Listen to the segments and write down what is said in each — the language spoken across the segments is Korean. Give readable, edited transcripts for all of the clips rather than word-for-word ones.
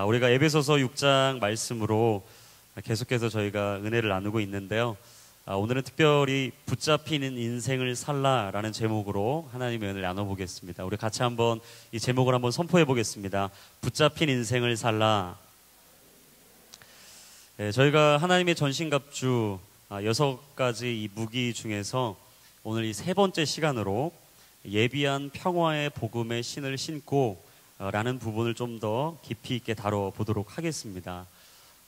우리가 에베소서 6장 말씀으로 계속해서 저희가 은혜를 나누고 있는데요. 오늘은 특별히 붙잡히는 인생을 살라라는 제목으로 하나님의 은혜를 나눠보겠습니다. 우리 같이 한번 이 제목을 한번 선포해 보겠습니다. 붙잡힌 인생을 살라. 저희가 하나님의 전신갑주 6가지 이 무기 중에서 오늘 이 세 번째 시간으로 예비한 평화의 복음의 신을 신고 라는 부분을 좀 더 깊이 있게 다뤄보도록 하겠습니다.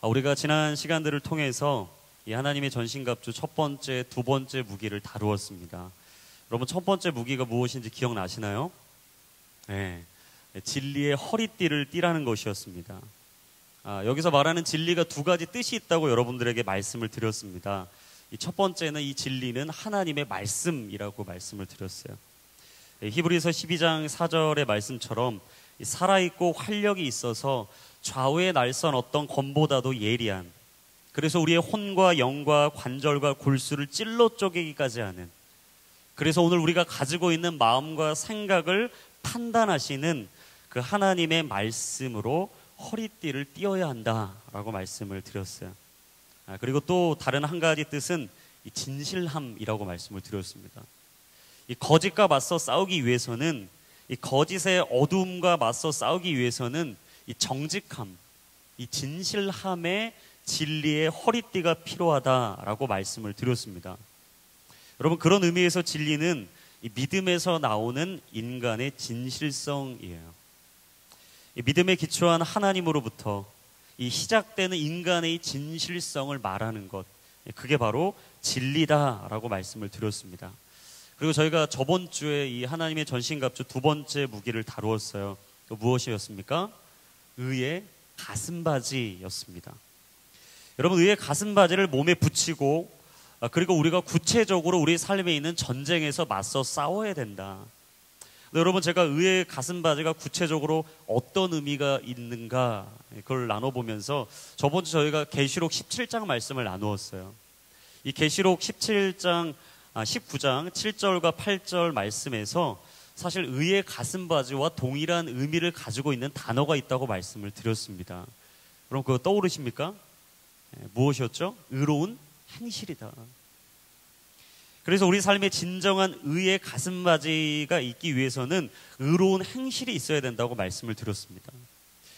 우리가 지난 시간들을 통해서 이 하나님의 전신갑주 첫 번째, 두 번째 무기를 다루었습니다. 여러분, 첫 번째 무기가 무엇인지 기억나시나요? 네, 진리의 허리띠를 띠라는 것이었습니다. 여기서 말하는 진리가 두 가지 뜻이 있다고 여러분들에게 말씀을 드렸습니다. 이 첫 번째는 이 진리는 하나님의 말씀이라고 말씀을 드렸어요. 히브리서 12장 4절의 말씀처럼 살아있고 활력이 있어서 좌우에 날선 어떤 검보다도 예리한, 그래서 우리의 혼과 영과 관절과 골수를 찔러 쪼개기까지 하는, 그래서 오늘 우리가 가지고 있는 마음과 생각을 판단하시는 그 하나님의 말씀으로 허리띠를 띄어야 한다라고 말씀을 드렸어요. 그리고 또 다른 한 가지 뜻은 이 진실함이라고 말씀을 드렸습니다. 이 거짓과 맞서 싸우기 위해서는, 이 거짓의 어두움과 맞서 싸우기 위해서는 이 정직함, 이 진실함의 진리의 허리띠가 필요하다라고 말씀을 드렸습니다. 여러분, 그런 의미에서 진리는 이 믿음에서 나오는 인간의 진실성이에요. 이 믿음에 기초한 하나님으로부터 이 시작되는 인간의 진실성을 말하는 것, 그게 바로 진리다라고 말씀을 드렸습니다. 그리고 저희가 저번 주에 이 하나님의 전신갑주 두 번째 무기를 다루었어요. 무엇이었습니까? 의의 가슴바지였습니다. 여러분, 의의 가슴바지를 몸에 붙이고, 그리고 우리가 구체적으로 우리 삶에 있는 전쟁에서 맞서 싸워야 된다. 여러분, 제가 의의 가슴바지가 구체적으로 어떤 의미가 있는가, 그걸 나눠보면서 저번 주 저희가 계시록 17장 말씀을 나누었어요. 이 계시록 19장 7절과 8절 말씀에서 사실 의의 가슴바지와 동일한 의미를 가지고 있는 단어가 있다고 말씀을 드렸습니다. 그럼 그거 떠오르십니까? 무엇이었죠? 의로운 행실이다. 그래서 우리 삶에 진정한 의의 가슴바지가 있기 위해서는 의로운 행실이 있어야 된다고 말씀을 드렸습니다.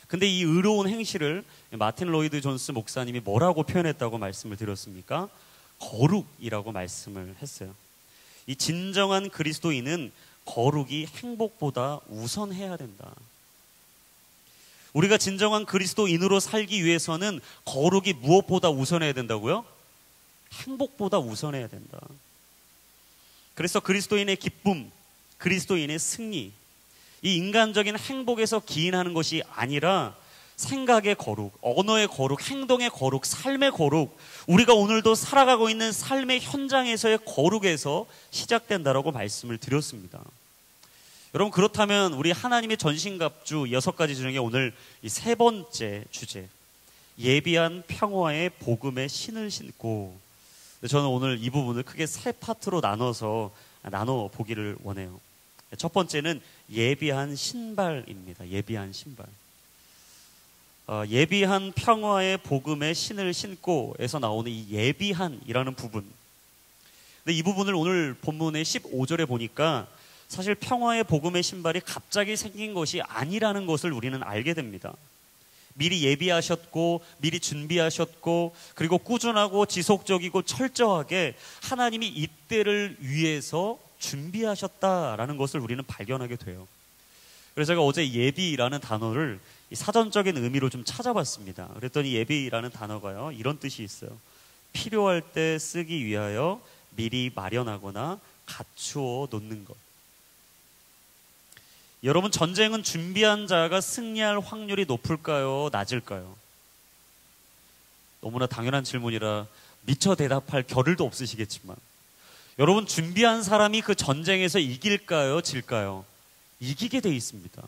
근데 이 의로운 행실을 마틴 로이드 존스 목사님이 뭐라고 표현했다고 말씀을 드렸습니까? 거룩이라고 말씀을 했어요. 이 진정한 그리스도인은 거룩이 행복보다 우선해야 된다. 우리가 진정한 그리스도인으로 살기 위해서는 거룩이 무엇보다 우선해야 된다고요? 행복보다 우선해야 된다. 그래서 그리스도인의 기쁨, 그리스도인의 승리, 이 인간적인 행복에서 기인하는 것이 아니라 생각의 거룩, 언어의 거룩, 행동의 거룩, 삶의 거룩, 우리가 오늘도 살아가고 있는 삶의 현장에서의 거룩에서 시작된다라고 말씀을 드렸습니다. 여러분, 그렇다면 우리 하나님의 전신갑주 6가지 중에 오늘 이 세 번째 주제, 예비한 평화의 복음의 신을 신고, 저는 오늘 이 부분을 크게 세 파트로 나눠보기를 원해요. 첫 번째는 예비한 신발입니다. 예비한 신발. 예비한 평화의 복음의 신을 신고에서 나오는 이 예비한이라는 부분. 근데 이 부분을 오늘 본문의 15절에 보니까 사실 평화의 복음의 신발이 갑자기 생긴 것이 아니라는 것을 우리는 알게 됩니다. 미리 예비하셨고, 미리 준비하셨고, 그리고 꾸준하고 지속적이고 철저하게 하나님이 이때를 위해서 준비하셨다라는 것을 우리는 발견하게 돼요. 그래서 제가 어제 예비라는 단어를 이 사전적인 의미로 좀 찾아봤습니다. 그랬더니 예비라는 단어가요, 이런 뜻이 있어요. 필요할 때 쓰기 위하여 미리 마련하거나 갖추어 놓는 것. 여러분, 전쟁은 준비한 자가 승리할 확률이 높을까요? 낮을까요? 너무나 당연한 질문이라 미처 대답할 겨를도 없으시겠지만, 여러분, 준비한 사람이 그 전쟁에서 이길까요? 질까요? 이기게 돼 있습니다.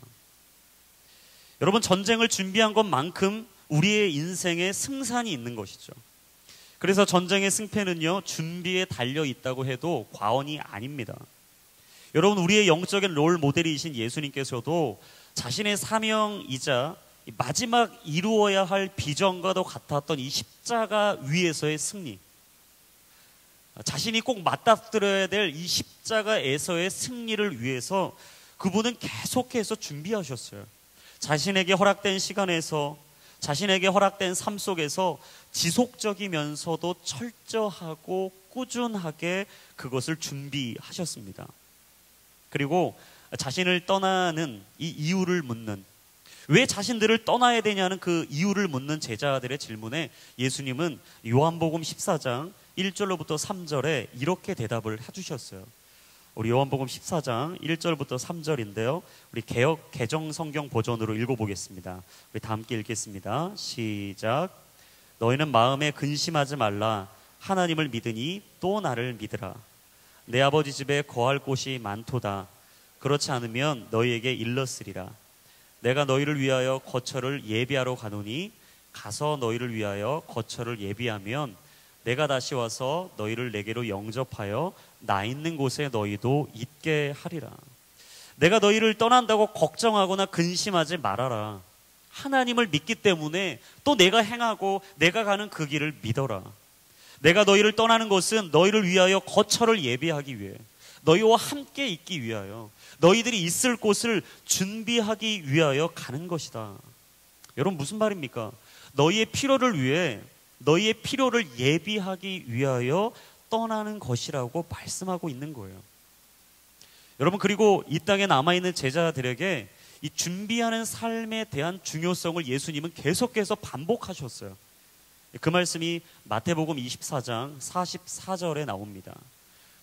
여러분, 전쟁을 준비한 것만큼 우리의 인생에 승산이 있는 것이죠. 그래서 전쟁의 승패는요, 준비에 달려 있다고 해도 과언이 아닙니다. 여러분, 우리의 영적인 롤 모델이신 예수님께서도 자신의 사명이자 마지막 이루어야 할 비전과도 같았던 이 십자가 위에서의 승리, 자신이 꼭 맞닥뜨려야 될 이 십자가에서의 승리를 위해서 그분은 계속해서 준비하셨어요. 자신에게 허락된 시간에서, 자신에게 허락된 삶 속에서 지속적이면서도 철저하고 꾸준하게 그것을 준비하셨습니다. 그리고 자신을 떠나는 이 이유를 묻는, 왜 자신들을 떠나야 되냐는 그 이유를 묻는 제자들의 질문에 예수님은 요한복음 14장 1절로부터 3절에 이렇게 대답을 해주셨어요. 우리 요한복음 14장 1절부터 3절인데요. 우리 개역 개정 성경 버전으로 읽어보겠습니다. 우리 다 함께 읽겠습니다. 시작. 너희는 마음에 근심하지 말라. 하나님을 믿으니 또 나를 믿으라. 내 아버지 집에 거할 곳이 많도다. 그렇지 않으면 너희에게 일렀으리라. 내가 너희를 위하여 거처를 예비하러 가노니 가서 너희를 위하여 거처를 예비하면 내가 다시 와서 너희를 내게로 영접하여 나 있는 곳에 너희도 있게 하리라. 내가 너희를 떠난다고 걱정하거나 근심하지 말아라. 하나님을 믿기 때문에 또 내가 행하고 내가 가는 그 길을 믿어라. 내가 너희를 떠나는 것은 너희를 위하여 거처를 예비하기 위해, 너희와 함께 있기 위하여, 너희들이 있을 곳을 준비하기 위하여 가는 것이다. 여러분, 무슨 말입니까? 너희의 필요를 위해, 너희의 필요를 예비하기 위하여 떠나는 것이라고 말씀하고 있는 거예요. 여러분, 그리고 이 땅에 남아있는 제자들에게 이 준비하는 삶에 대한 중요성을 예수님은 계속해서 반복하셨어요. 그 말씀이 마태복음 24장 44절에 나옵니다.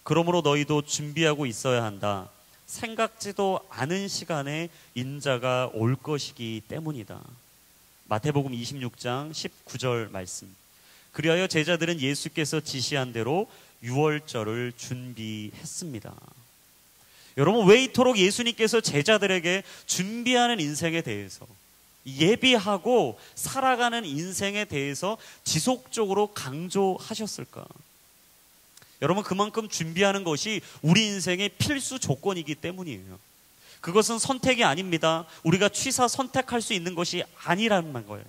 그러므로 너희도 준비하고 있어야 한다. 생각지도 않은 시간에 인자가 올 것이기 때문이다. 마태복음 26장 19절 말씀. 그리하여 제자들은 예수께서 지시한 대로 유월절을 준비했습니다. 여러분, 왜 이토록 예수님께서 제자들에게 준비하는 인생에 대해서, 예비하고 살아가는 인생에 대해서 지속적으로 강조하셨을까? 여러분, 그만큼 준비하는 것이 우리 인생의 필수 조건이기 때문이에요. 그것은 선택이 아닙니다. 우리가 취사 선택할 수 있는 것이 아니라는 거예요.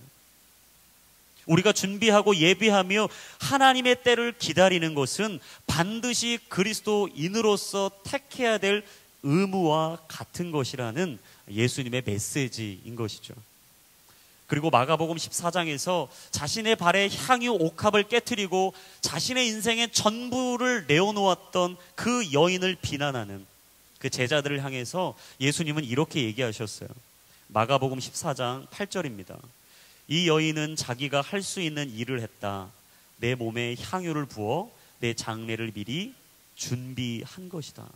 우리가 준비하고 예비하며 하나님의 때를 기다리는 것은 반드시 그리스도인으로서 택해야 될 의무와 같은 것이라는 예수님의 메시지인 것이죠. 그리고 마가복음 14장에서 자신의 발에 향유 옥합을 깨트리고 자신의 인생의 전부를 내어놓았던 그 여인을 비난하는 그 제자들을 향해서 예수님은 이렇게 얘기하셨어요. 마가복음 14장 8절입니다. 이 여인은 자기가 할 수 있는 일을 했다. 내 몸에 향유를 부어 내 장례를 미리 준비한 것이다.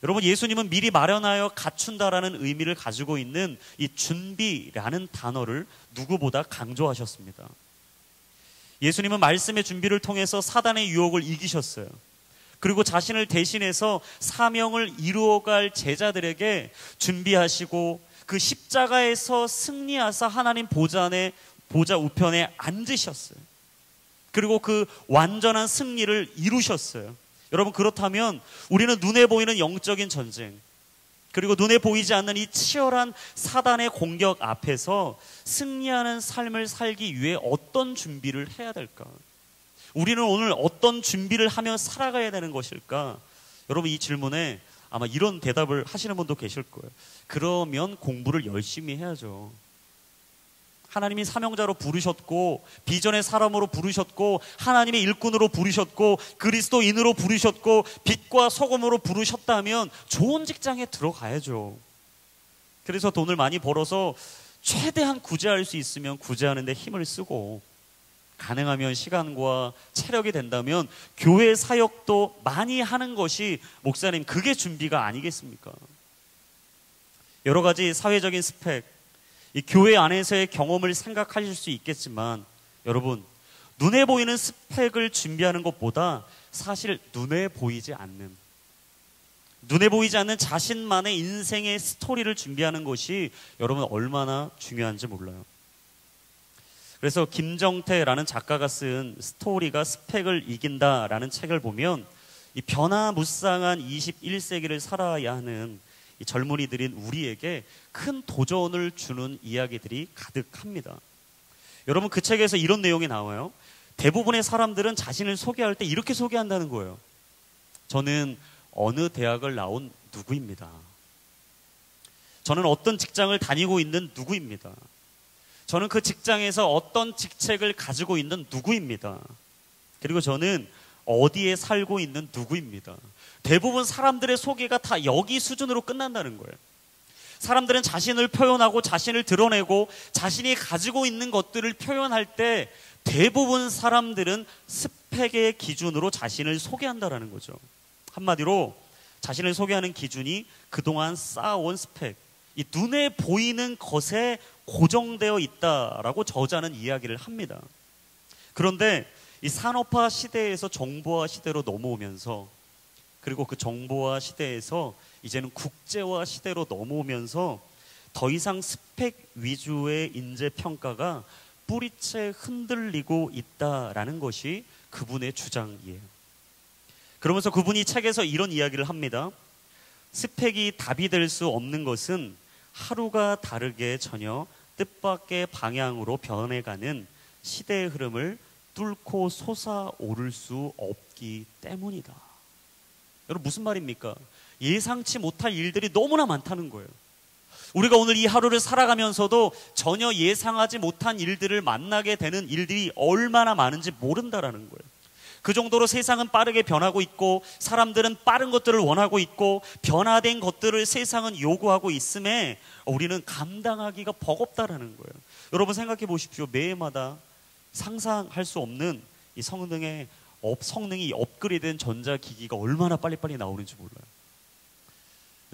여러분, 예수님은 미리 마련하여 갖춘다라는 의미를 가지고 있는 이 준비라는 단어를 누구보다 강조하셨습니다. 예수님은 말씀의 준비를 통해서 사단의 유혹을 이기셨어요. 그리고 자신을 대신해서 사명을 이루어갈 제자들에게 준비하시고 그 십자가에서 승리하사 하나님 보좌 우편에 앉으셨어요. 그리고 그 완전한 승리를 이루셨어요. 여러분, 그렇다면 우리는 눈에 보이는 영적인 전쟁, 그리고 눈에 보이지 않는 이 치열한 사단의 공격 앞에서 승리하는 삶을 살기 위해 어떤 준비를 해야 될까? 우리는 오늘 어떤 준비를 하며 살아가야 되는 것일까? 여러분, 이 질문에 아마 이런 대답을 하시는 분도 계실 거예요. 그러면 공부를 열심히 해야죠. 하나님이 사명자로 부르셨고, 비전의 사람으로 부르셨고, 하나님의 일꾼으로 부르셨고, 그리스도인으로 부르셨고, 빛과 소금으로 부르셨다면 좋은 직장에 들어가야죠. 그래서 돈을 많이 벌어서 최대한 구제할 수 있으면 구제하는 데 힘을 쓰고, 가능하면 시간과 체력이 된다면 교회 사역도 많이 하는 것이, 목사님, 그게 준비가 아니겠습니까? 여러 가지 사회적인 스펙, 이 교회 안에서의 경험을 생각하실 수 있겠지만, 여러분, 눈에 보이는 스펙을 준비하는 것보다 사실 눈에 보이지 않는 자신만의 인생의 스토리를 준비하는 것이 여러분 얼마나 중요한지 몰라요. 그래서 김정태라는 작가가 쓴 스토리가 스펙을 이긴다라는 책을 보면 이 변화무쌍한 21세기를 살아야 하는 이 젊은이들인 우리에게 큰 도전을 주는 이야기들이 가득합니다. 여러분, 그 책에서 이런 내용이 나와요. 대부분의 사람들은 자신을 소개할 때 이렇게 소개한다는 거예요. 저는 어느 대학을 나온 누구입니다. 저는 어떤 직장을 다니고 있는 누구입니다. 저는 그 직장에서 어떤 직책을 가지고 있는 누구입니다. 그리고 저는 어디에 살고 있는 누구입니다. 대부분 사람들의 소개가 다 여기 수준으로 끝난다는 거예요. 사람들은 자신을 표현하고 자신을 드러내고 자신이 가지고 있는 것들을 표현할 때 대부분 사람들은 스펙의 기준으로 자신을 소개한다라는 거죠. 한마디로 자신을 소개하는 기준이 그동안 쌓아온 스펙, 이 눈에 보이는 것에 고정되어 있다라고 저자는 이야기를 합니다. 그런데 이 산업화 시대에서 정보화 시대로 넘어오면서, 그리고 그 정보화 시대에서 이제는 국제화 시대로 넘어오면서 더 이상 스펙 위주의 인재 평가가 뿌리채 흔들리고 있다라는 것이 그분의 주장이에요. 그러면서 그분이 책에서 이런 이야기를 합니다. 스펙이 답이 될 수 없는 것은 하루가 다르게 전혀 뜻밖의 방향으로 변해가는 시대의 흐름을 뚫고 솟아오를 수 없기 때문이다. 여러분, 무슨 말입니까? 예상치 못할 일들이 너무나 많다는 거예요. 우리가 오늘 이 하루를 살아가면서도 전혀 예상하지 못한 일들을 만나게 되는 일들이 얼마나 많은지 모른다라는 거예요. 그 정도로 세상은 빠르게 변하고 있고 사람들은 빠른 것들을 원하고 있고 변화된 것들을 세상은 요구하고 있음에 우리는 감당하기가 버겁다라는 거예요. 여러분, 생각해 보십시오. 매해마다 상상할 수 없는 이 성능이 업그레이드된 전자기기가 얼마나 빨리빨리 나오는지 몰라요.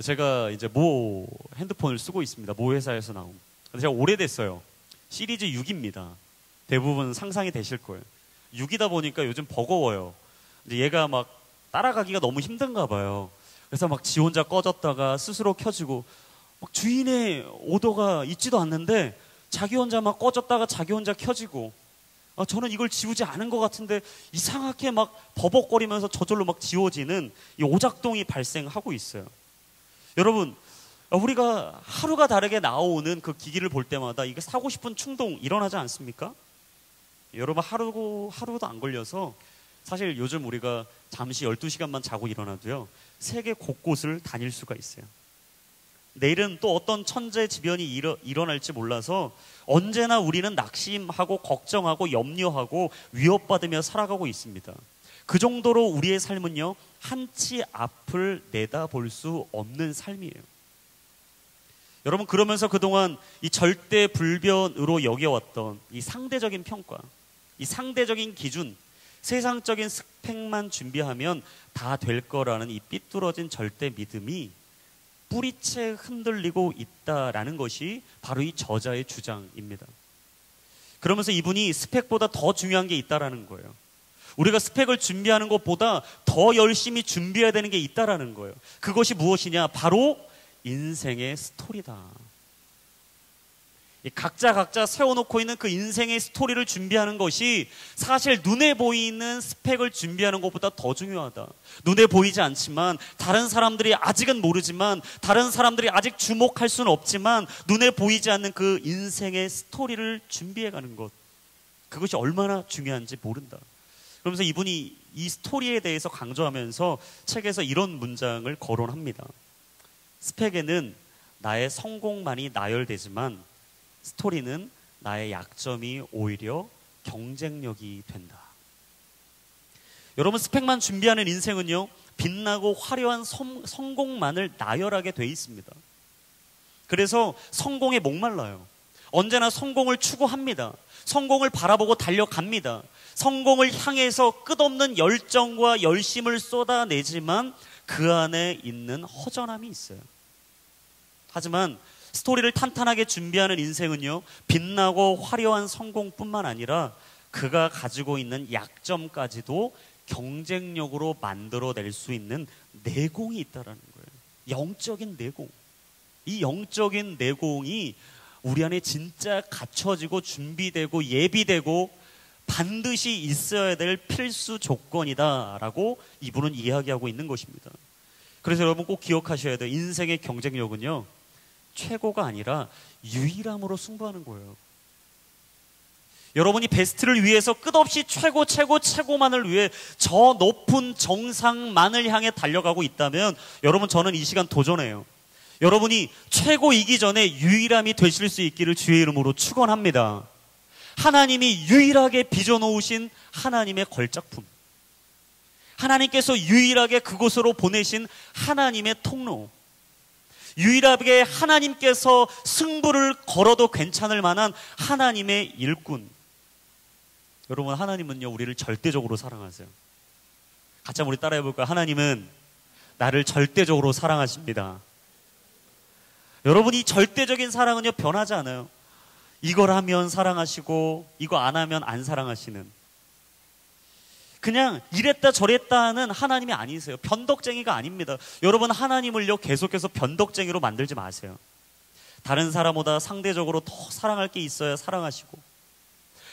제가 이제 모 핸드폰을 쓰고 있습니다. 모 회사에서 나온. 근데 제가 오래됐어요. 시리즈 6입니다. 대부분 상상이 되실 거예요. 6이다 보니까 요즘 버거워요. 이제 얘가 막 따라가기가 너무 힘든가 봐요. 그래서 막 지 혼자 꺼졌다가 스스로 켜지고 막 주인의 오더가 있지도 않는데 자기 혼자 막 꺼졌다가 자기 혼자 켜지고, 저는 이걸 지우지 않은 것 같은데 이상하게 막 버벅거리면서 저절로 막 지워지는 이 오작동이 발생하고 있어요. 여러분, 우리가 하루가 다르게 나오는 그 기기를 볼 때마다 이게 사고 싶은 충동 일어나지 않습니까? 여러분, 하루도 안 걸려서 사실 요즘 우리가 잠시 12시간만 자고 일어나도요, 세계 곳곳을 다닐 수가 있어요. 내일은 또 어떤 천재지변이 일어날지 몰라서 언제나 우리는 낙심하고 걱정하고 염려하고 위협받으며 살아가고 있습니다. 그 정도로 우리의 삶은요, 한치 앞을 내다볼 수 없는 삶이에요. 여러분, 그러면서 그동안 이 절대 불변으로 여겨왔던 이 상대적인 평가, 이 상대적인 기준, 세상적인 스펙만 준비하면 다 될 거라는 이 삐뚤어진 절대 믿음이 뿌리채 흔들리고 있다라는 것이 바로 이 저자의 주장입니다. 그러면서 이분이 스펙보다 더 중요한 게 있다라는 거예요. 우리가 스펙을 준비하는 것보다 더 열심히 준비해야 되는 게 있다라는 거예요. 그것이 무엇이냐? 바로 인생의 스토리다. 각자 세워놓고 있는 그 인생의 스토리를 준비하는 것이 사실 눈에 보이는 스펙을 준비하는 것보다 더 중요하다. 눈에 보이지 않지만, 다른 사람들이 아직은 모르지만, 다른 사람들이 아직 주목할 수는 없지만 눈에 보이지 않는 그 인생의 스토리를 준비해가는 것, 그것이 얼마나 중요한지 모른다. 그러면서 이분이 이 스토리에 대해서 강조하면서 책에서 이런 문장을 거론합니다. 스펙에는 나의 성공만이 나열되지만 스토리는 나의 약점이 오히려 경쟁력이 된다. 여러분, 스펙만 준비하는 인생은요, 빛나고 화려한 성공만을 나열하게 돼 있습니다. 그래서 성공에 목말라요. 언제나 성공을 추구합니다. 성공을 바라보고 달려갑니다. 성공을 향해서 끝없는 열정과 열심을 쏟아내지만 그 안에 있는 허전함이 있어요. 하지만 스토리를 탄탄하게 준비하는 인생은요, 빛나고 화려한 성공뿐만 아니라 그가 가지고 있는 약점까지도 경쟁력으로 만들어낼 수 있는 내공이 있다라는 거예요. 영적인 내공. 이 영적인 내공이 우리 안에 진짜 갖춰지고 준비되고 예비되고 반드시 있어야 될 필수 조건이다라고 이분은 이야기하고 있는 것입니다. 그래서 여러분 꼭 기억하셔야 돼요. 인생의 경쟁력은요, 최고가 아니라 유일함으로 승부하는 거예요. 여러분이 베스트를 위해서 끝없이 최고만을 위해 저 높은 정상만을 향해 달려가고 있다면 여러분, 저는 이 시간 도전해요. 여러분이 최고이기 전에 유일함이 되실 수 있기를 주의 이름으로 축원합니다. 하나님이 유일하게 빚어놓으신 하나님의 걸작품, 하나님께서 유일하게 그곳으로 보내신 하나님의 통로, 유일하게 하나님께서 승부를 걸어도 괜찮을 만한 하나님의 일꾼. 여러분, 하나님은요, 우리를 절대적으로 사랑하세요. 같이 한번 우리 따라해 볼까요? 하나님은 나를 절대적으로 사랑하십니다. 여러분, 이 절대적인 사랑은요, 변하지 않아요. 이걸 하면 사랑하시고 이거 안 하면 안 사랑하시는, 그냥 이랬다 저랬다 하는 하나님이 아니세요. 변덕쟁이가 아닙니다. 여러분, 하나님을요, 계속해서 변덕쟁이로 만들지 마세요. 다른 사람보다 상대적으로 더 사랑할 게 있어야 사랑하시고,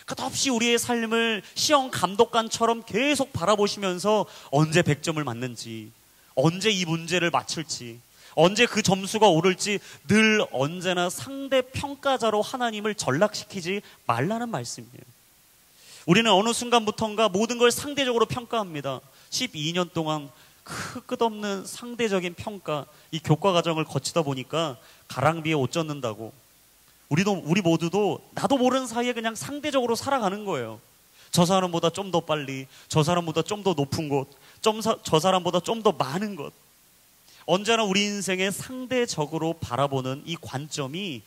끝없이 우리의 삶을 시험 감독관처럼 계속 바라보시면서 언제 100점을 맞는지, 언제 이 문제를 맞출지, 언제 그 점수가 오를지 늘 언제나 상대 평가자로 하나님을 전락시키지 말라는 말씀이에요. 우리는 어느 순간부터인가 모든 걸 상대적으로 평가합니다. 12년 동안 그 끝없는 상대적인 평가, 이 교과 과정을 거치다 보니까 가랑비에 옷 젖는다고 우리 모두도 나도 모르는 사이에 그냥 상대적으로 살아가는 거예요. 저 사람보다 좀 더 빨리, 저 사람보다 좀 더 높은 곳, 저 사람보다 좀 더 많은 것. 언제나 우리 인생에 상대적으로 바라보는 이 관점이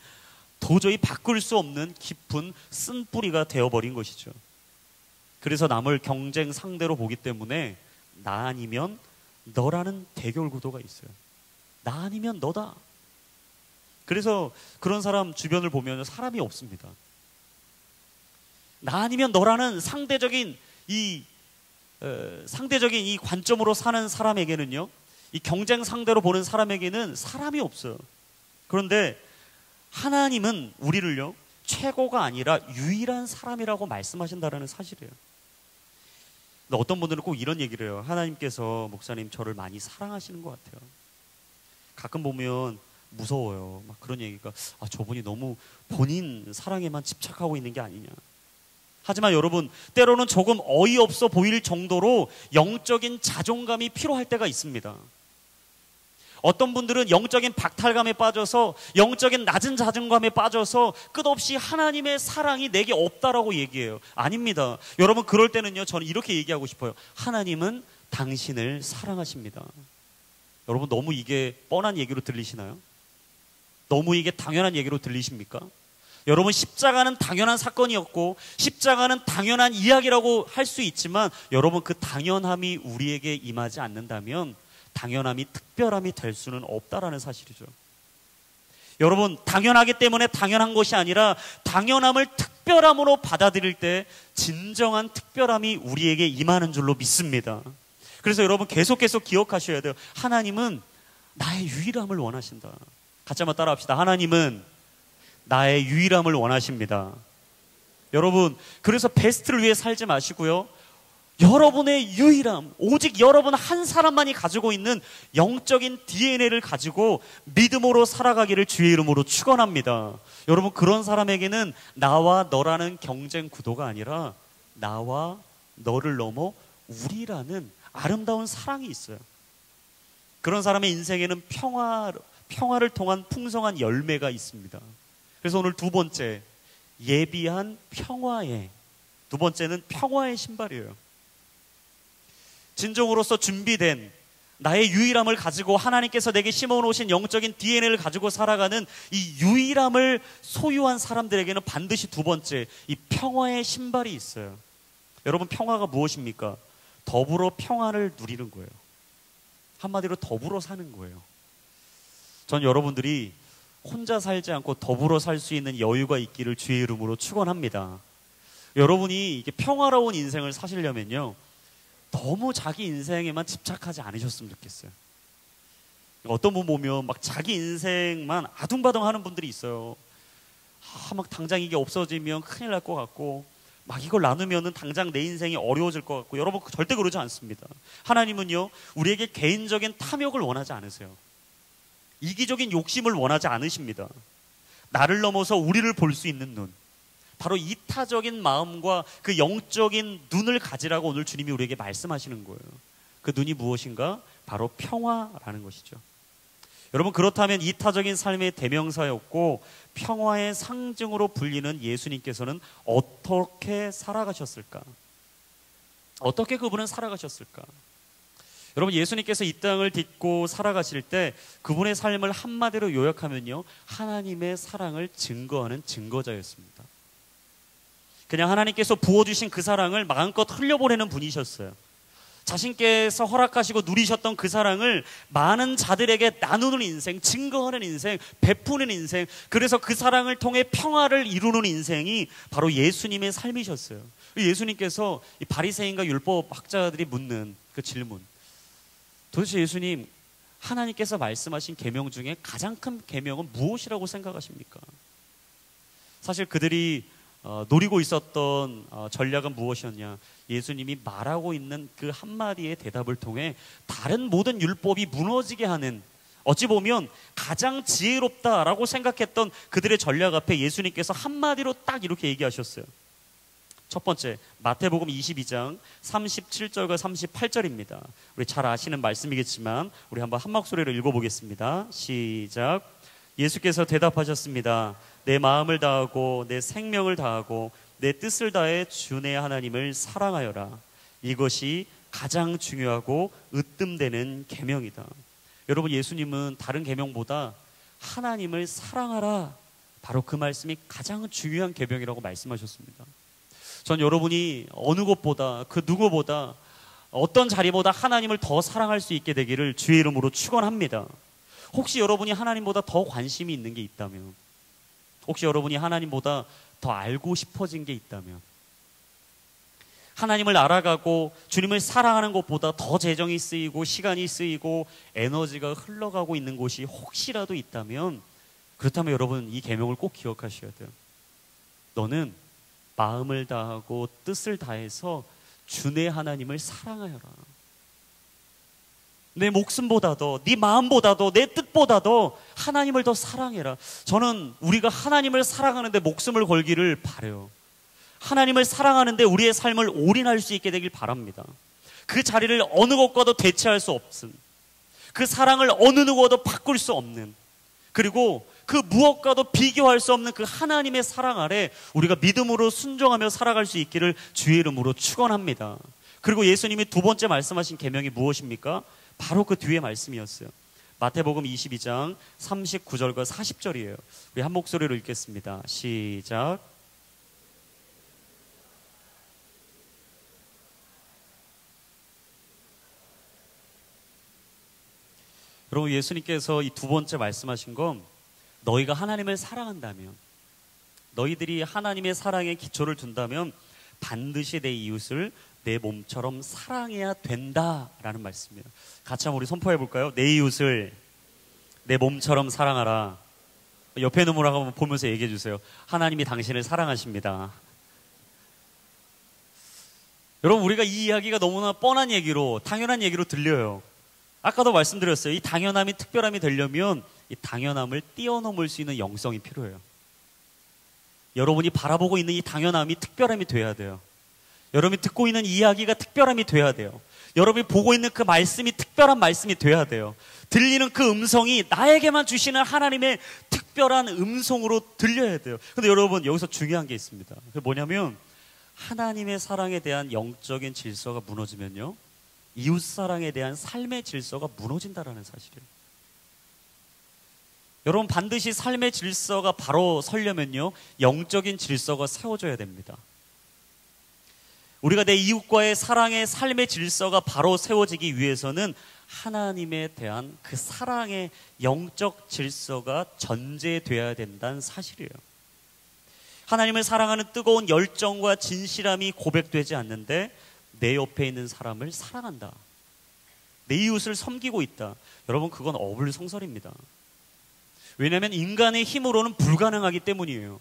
도저히 바꿀 수 없는 깊은 쓴뿌리가 되어버린 것이죠. 그래서 남을 경쟁 상대로 보기 때문에 나 아니면 너라는 대결 구도가 있어요. 나 아니면 너다. 그래서 그런 사람 주변을 보면 사람이 없습니다. 나 아니면 너라는 상대적인 이 관점으로 사는 사람에게는요, 이 경쟁 상대로 보는 사람에게는 사람이 없어요. 그런데 하나님은 우리를요, 최고가 아니라 유일한 사람이라고 말씀하신다는 사실이에요. 근데 어떤 분들은 꼭 이런 얘기를 해요. 하나님께서 목사님 저를 많이 사랑하시는 것 같아요. 가끔 보면 무서워요. 막 그런 얘기가, 저분이 너무 본인 사랑에만 집착하고 있는 게 아니냐. 하지만 여러분, 때로는 조금 어이없어 보일 정도로 영적인 자존감이 필요할 때가 있습니다. 어떤 분들은 영적인 박탈감에 빠져서, 영적인 낮은 자존감에 빠져서 끝없이 하나님의 사랑이 내게 없다라고 얘기해요. 아닙니다. 여러분, 그럴 때는요, 저는 이렇게 얘기하고 싶어요. 하나님은 당신을 사랑하십니다. 여러분, 너무 이게 뻔한 얘기로 들리시나요? 너무 이게 당연한 얘기로 들리십니까? 여러분, 십자가는 당연한 사건이었고 십자가는 당연한 이야기라고 할 수 있지만, 여러분, 그 당연함이 우리에게 임하지 않는다면 당연함이 특별함이 될 수는 없다라는 사실이죠. 여러분, 당연하기 때문에 당연한 것이 아니라 당연함을 특별함으로 받아들일 때 진정한 특별함이 우리에게 임하는 줄로 믿습니다. 그래서 여러분, 계속 기억하셔야 돼요. 하나님은 나의 유일함을 원하신다. 같이 한번 따라합시다. 하나님은 나의 유일함을 원하십니다. 여러분, 그래서 베스트를 위해 살지 마시고요, 여러분의 유일함, 오직 여러분 한 사람만이 가지고 있는 영적인 DNA를 가지고 믿음으로 살아가기를 주의 이름으로 축원합니다. 여러분, 그런 사람에게는 나와 너라는 경쟁 구도가 아니라 나와 너를 넘어 우리라는 아름다운 사랑이 있어요. 그런 사람의 인생에는 평화를 통한 풍성한 열매가 있습니다. 그래서 오늘 두 번째, 예비한 평화의, 두 번째는 평화의 신발이에요. 진정으로서 준비된 나의 유일함을 가지고 하나님께서 내게 심어놓으신 영적인 DNA를 가지고 살아가는 이 유일함을 소유한 사람들에게는 반드시 두 번째, 이 평화의 신발이 있어요. 여러분, 평화가 무엇입니까? 더불어 평화를 누리는 거예요. 한마디로 더불어 사는 거예요. 전 여러분들이 혼자 살지 않고 더불어 살 수 있는 여유가 있기를 주의 이름으로 축원합니다. 여러분이 이게 평화로운 인생을 사시려면요, 너무 자기 인생에만 집착하지 않으셨으면 좋겠어요. 어떤 분 보면 막 자기 인생만 아둥바둥 하는 분들이 있어요. 막 당장 이게 없어지면 큰일 날 것 같고, 막 이걸 나누면은 당장 내 인생이 어려워질 것 같고, 여러분 절대 그러지 않습니다. 하나님은요, 우리에게 개인적인 탐욕을 원하지 않으세요. 이기적인 욕심을 원하지 않으십니다. 나를 넘어서 우리를 볼 수 있는 눈, 바로 이타적인 마음과 그 영적인 눈을 가지라고 오늘 주님이 우리에게 말씀하시는 거예요. 그 눈이 무엇인가? 바로 평화라는 것이죠. 여러분, 그렇다면 이타적인 삶의 대명사였고 평화의 상징으로 불리는 예수님께서는 어떻게 살아가셨을까? 어떻게 그분은 살아가셨을까? 여러분, 예수님께서 이 땅을 딛고 살아가실 때 그분의 삶을 한마디로 요약하면요, 하나님의 사랑을 증거하는 증거자였습니다. 그냥 하나님께서 부어주신 그 사랑을 마음껏 흘려보내는 분이셨어요. 자신께서 허락하시고 누리셨던 그 사랑을 많은 자들에게 나누는 인생, 증거하는 인생, 베푸는 인생, 그래서 그 사랑을 통해 평화를 이루는 인생이 바로 예수님의 삶이셨어요. 예수님께서 이 바리새인과 율법 학자들이 묻는 그 질문, 도대체 예수님, 하나님께서 말씀하신 계명 중에 가장 큰 계명은 무엇이라고 생각하십니까? 사실 그들이 노리고 있었던 전략은 무엇이었냐? 예수님이 말하고 있는 그 한마디의 대답을 통해 다른 모든 율법이 무너지게 하는, 어찌 보면 가장 지혜롭다라고 생각했던 그들의 전략 앞에 예수님께서 한마디로 딱 이렇게 얘기하셨어요. 첫 번째, 마태복음 22장 37절과 38절입니다. 우리 잘 아시는 말씀이겠지만 우리 한번 한 목소리로 읽어보겠습니다. 시작. 예수께서 대답하셨습니다. 내 마음을 다하고 내 생명을 다하고 내 뜻을 다해 주 내 하나님을 사랑하여라. 이것이 가장 중요하고 으뜸되는 계명이다. 여러분, 예수님은 다른 계명보다 하나님을 사랑하라, 바로 그 말씀이 가장 중요한 계명이라고 말씀하셨습니다. 전 여러분이 어느 곳보다, 그 누구보다, 어떤 자리보다 하나님을 더 사랑할 수 있게 되기를 주의 이름으로 축원합니다. 혹시 여러분이 하나님보다 더 관심이 있는 게 있다면, 혹시 여러분이 하나님보다 더 알고 싶어진 게 있다면, 하나님을 알아가고 주님을 사랑하는 것보다 더 재정이 쓰이고 시간이 쓰이고 에너지가 흘러가고 있는 곳이 혹시라도 있다면, 그렇다면 여러분 이 계명을 꼭 기억하셔야 돼요. 너는 마음을 다하고 뜻을 다해서 주 내 하나님을 사랑하여라. 내 목숨보다도, 네 마음보다도, 내 뜻보다도 하나님을 더 사랑해라. 저는 우리가 하나님을 사랑하는데 목숨을 걸기를 바라요. 하나님을 사랑하는데 우리의 삶을 올인할 수 있게 되길 바랍니다. 그 자리를 어느 것과도 대체할 수 없음, 그 사랑을 어느 누구와도 바꿀 수 없는, 그리고 그 무엇과도 비교할 수 없는 그 하나님의 사랑 아래 우리가 믿음으로 순종하며 살아갈 수 있기를 주의 이름으로 축원합니다. 그리고 예수님이 두 번째 말씀하신 계명이 무엇입니까? 바로 그 뒤에 말씀이었어요. 마태복음 22장 39절과 40절이에요. 우리 한 목소리로 읽겠습니다. 시작. 여러분, 예수님께서 이 두 번째 말씀하신 건, 너희가 하나님을 사랑한다면, 너희들이 하나님의 사랑에 기초를 둔다면 반드시 내 이웃을 내 몸처럼 사랑해야 된다라는 말씀이에요. 같이 한번 우리 선포해 볼까요? 내 이웃을 내 몸처럼 사랑하라. 옆에 있는 분하고 한번 보면서 얘기해 주세요. 하나님이 당신을 사랑하십니다. 여러분, 우리가 이 이야기가 너무나 뻔한 얘기로, 당연한 얘기로 들려요. 아까도 말씀드렸어요. 이 당연함이 특별함이 되려면 이 당연함을 뛰어넘을 수 있는 영성이 필요해요. 여러분이 바라보고 있는 이 당연함이 특별함이 돼야 돼요. 여러분이 듣고 있는 이야기가 특별함이 돼야 돼요. 여러분이 보고 있는 그 말씀이 특별한 말씀이 돼야 돼요. 들리는 그 음성이 나에게만 주시는 하나님의 특별한 음성으로 들려야 돼요. 근데 여러분, 여기서 중요한 게 있습니다. 그게 뭐냐면, 하나님의 사랑에 대한 영적인 질서가 무너지면요, 이웃사랑에 대한 삶의 질서가 무너진다라는 사실이에요. 여러분, 반드시 삶의 질서가 바로 서려면요, 영적인 질서가 세워져야 됩니다. 우리가 내 이웃과의 사랑의 삶의 질서가 바로 세워지기 위해서는 하나님에 대한 그 사랑의 영적 질서가 전제되어야 된다는 사실이에요. 하나님을 사랑하는 뜨거운 열정과 진실함이 고백되지 않는데 내 옆에 있는 사람을 사랑한다, 내 이웃을 섬기고 있다, 여러분, 그건 어불성설입니다. 왜냐하면 인간의 힘으로는 불가능하기 때문이에요.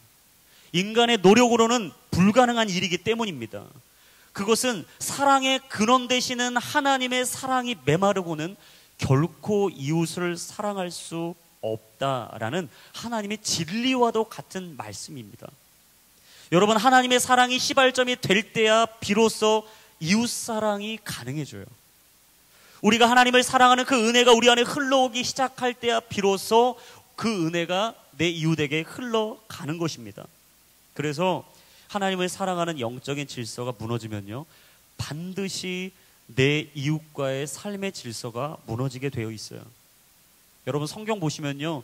인간의 노력으로는 불가능한 일이기 때문입니다. 그것은 사랑의 근원 되시는 하나님의 사랑이 메마르고는 결코 이웃을 사랑할 수 없다라는 하나님의 진리와도 같은 말씀입니다. 여러분, 하나님의 사랑이 시발점이 될 때야 비로소 이웃 사랑이 가능해져요. 우리가 하나님을 사랑하는 그 은혜가 우리 안에 흘러오기 시작할 때야 비로소 그 은혜가 내 이웃에게 흘러가는 것입니다. 그래서 하나님을 사랑하는 영적인 질서가 무너지면요, 반드시 내 이웃과의 삶의 질서가 무너지게 되어 있어요. 여러분, 성경 보시면요,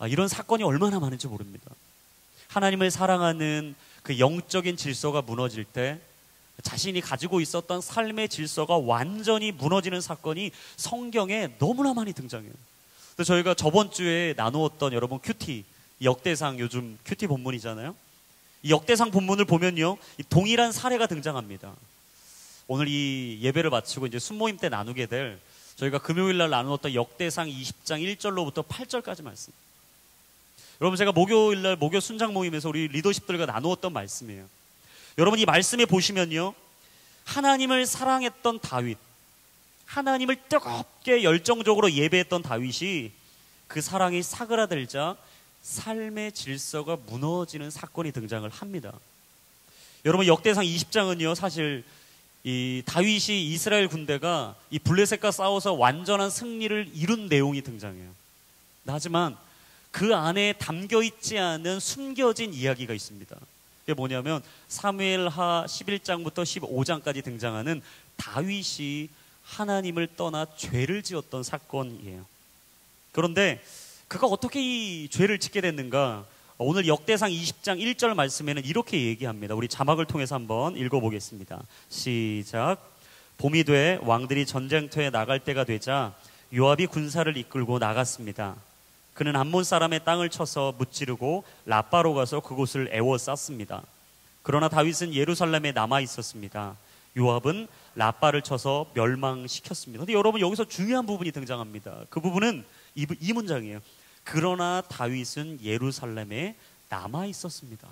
이런 사건이 얼마나 많은지 모릅니다. 하나님을 사랑하는 그 영적인 질서가 무너질 때 자신이 가지고 있었던 삶의 질서가 완전히 무너지는 사건이 성경에 너무나 많이 등장해요. 그래서 저희가 저번 주에 나누었던 여러분 큐티, 역대상, 요즘 큐티 본문이잖아요. 이 역대상 본문을 보면요, 이 동일한 사례가 등장합니다. 오늘 이 예배를 마치고 이제 순모임 때 나누게 될 저희가 금요일 날 나누었던 역대상 20장 1절로부터 8절까지 말씀. 여러분, 제가 목요일 날 목요 순장 모임에서 우리 리더십들과 나누었던 말씀이에요. 여러분, 이 말씀에 보시면요, 하나님을 사랑했던 다윗, 하나님을 뜨겁게 열정적으로 예배했던 다윗이 그 사랑이 사그라들자 삶의 질서가 무너지는 사건이 등장을 합니다. 여러분, 역대상 20장은요 사실 이 다윗이 이스라엘 군대가 이 블레셋과 싸워서 완전한 승리를 이룬 내용이 등장해요. 하지만 그 안에 담겨있지 않은 숨겨진 이야기가 있습니다. 그게 뭐냐면 사무엘하 11장부터 15장까지 등장하는 다윗이 하나님을 떠나 죄를 지었던 사건이에요. 그런데 그가 어떻게 이 죄를 짓게 됐는가? 오늘 역대상 20장 1절 말씀에는 이렇게 얘기합니다. 우리 자막을 통해서 한번 읽어보겠습니다. 시작. 봄이 돼 왕들이 전쟁터에 나갈 때가 되자 요압이 군사를 이끌고 나갔습니다. 그는 암몬 사람의 땅을 쳐서 무찌르고 라빠로 가서 그곳을 에워쌌습니다. 그러나 다윗은 예루살렘에 남아 있었습니다. 요압은 라빠를 쳐서 멸망시켰습니다. 근데 여러분, 여기서 중요한 부분이 등장합니다. 그 부분은 이 문장이에요. 그러나 다윗은 예루살렘에 남아 있었습니다.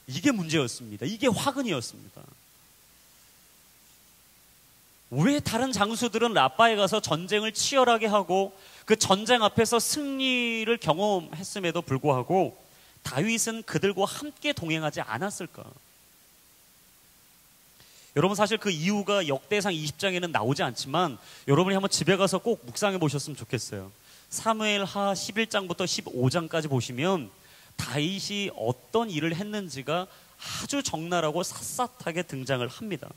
이게 문제였습니다. 이게 화근이었습니다. 왜 다른 장수들은 라빠에 가서 전쟁을 치열하게 하고 그 전쟁 앞에서 승리를 경험했음에도 불구하고 다윗은 그들과 함께 동행하지 않았을까? 여러분, 사실 그 이유가 역대상 20장에는 나오지 않지만 여러분이 한번 집에 가서 꼭 묵상해 보셨으면 좋겠어요. 사무엘하 11장부터 15장까지 보시면 다윗이 어떤 일을 했는지가 아주 적나라하고 샅샅하게 등장을 합니다.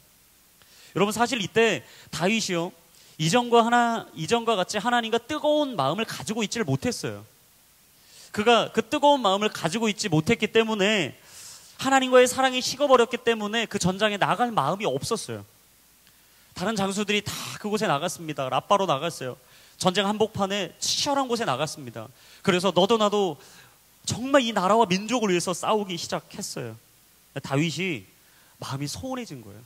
여러분, 사실 이때 다윗이요, 이전과 같이 하나님과 뜨거운 마음을 가지고 있지를 못했어요. 그가 그 뜨거운 마음을 가지고 있지 못했기 때문에 하나님과의 사랑이 식어버렸기 때문에 그 전장에 나갈 마음이 없었어요. 다른 장수들이 다 그곳에 나갔습니다. 라빠로 나갔어요. 전쟁 한복판에 치열한 곳에 나갔습니다. 그래서 너도 나도 정말 이 나라와 민족을 위해서 싸우기 시작했어요. 다윗이 마음이 소원해진 거예요.